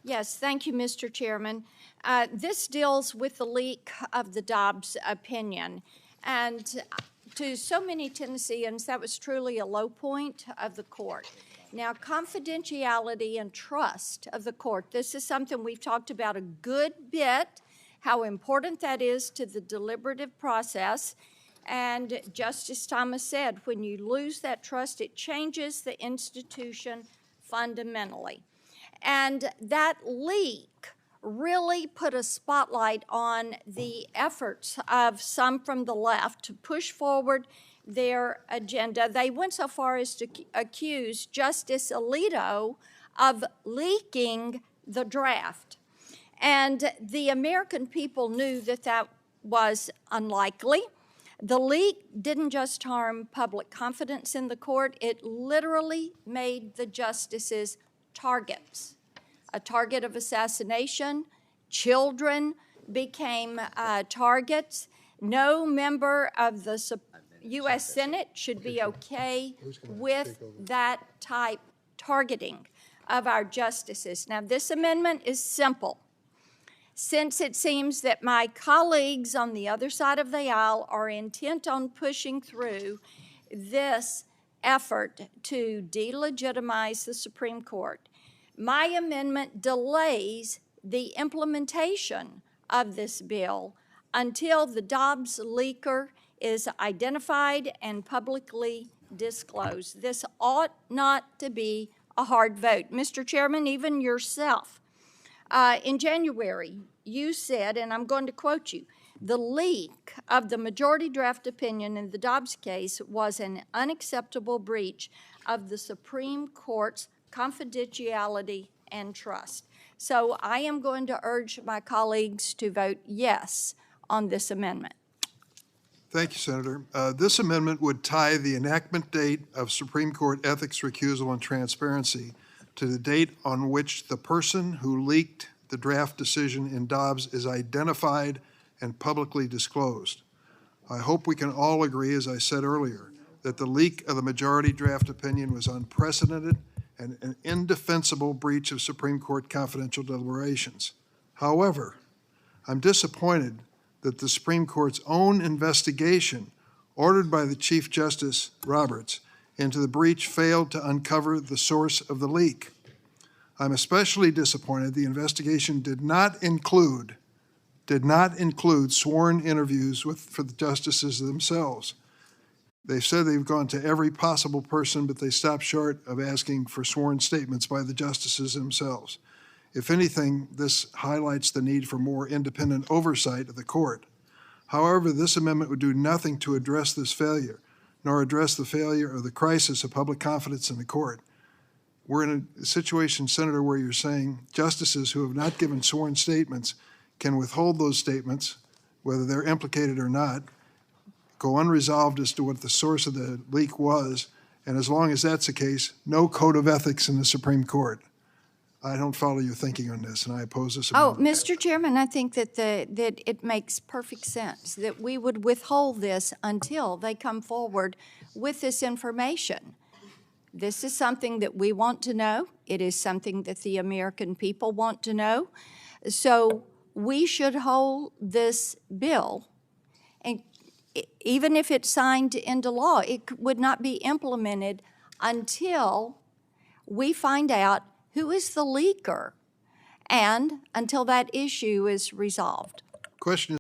Yes, thank you, Mr. Chairman. This deals with the leak of the Dobbs opinion. And to so many Tennesseans, that was truly a low point of the court. Now, confidentiality and trust of the court, this is something we've talked about a good bit, how important that is to the deliberative process. And Justice Thomas said, when you lose that trust, it changes the institution fundamentally. And that leak really put a spotlight on the efforts of some from the left to push forward their agenda. They went so far as to accuse Justice Alito of leaking the draft. And the American people knew that that was unlikely. The leak didn't just harm public confidence in the court, it literally made the justices targets, a target of assassination. Children became targets. No member of the U.S. Senate should be okay with that type targeting of our justices. Now, this amendment is simple. Since it seems that my colleagues on the other side of the aisle are intent on pushing through this effort to delegitimize the Supreme Court, my amendment delays the implementation of this bill until the Dobbs leaker is identified and publicly disclosed. This ought not to be a hard vote. Mr. Chairman, even yourself, in January, you said, and I'm going to quote you, the leak of the majority draft opinion in the Dobbs case was an unacceptable breach of the Supreme Court's confidentiality and trust. So I am going to urge my colleagues to vote yes on this amendment. Thank you, Senator. This amendment would tie the enactment date of Supreme Court ethics recusal and transparency to the date on which the person who leaked the draft decision in Dobbs is identified and publicly disclosed. I hope we can all agree, as I said earlier, that the leak of the majority draft opinion was unprecedented and an indefensible breach of Supreme Court confidential deliberations. However, I'm disappointed that the Supreme Court's own investigation, ordered by the Chief Justice Roberts, into the breach failed to uncover the source of the leak. I'm especially disappointed the investigation did not include sworn interviews for the justices themselves. They've said they've gone to every possible person, but they stopped short of asking for sworn statements by the justices themselves. If anything, this highlights the need for more independent oversight of the court. However, this amendment would do nothing to address this failure, nor address the failure of the crisis of public confidence in the court. We're in a situation, Senator, where you're saying justices who have not given sworn statements can withhold those statements, whether they're implicated or not, go unresolved as to what the source of the leak was, and as long as that's the case, no code of ethics in the Supreme Court. I don't follow your thinking on this, and I oppose this amendment. Oh, Mr. Chairman, I think that it makes perfect sense that we would withhold this until they come forward with this information. This is something that we want to know. It is something that the American people want to know. So we should hold this bill, and even if it's signed into law, it would not be implemented until we find out who is the leaker and until that issue is resolved. Question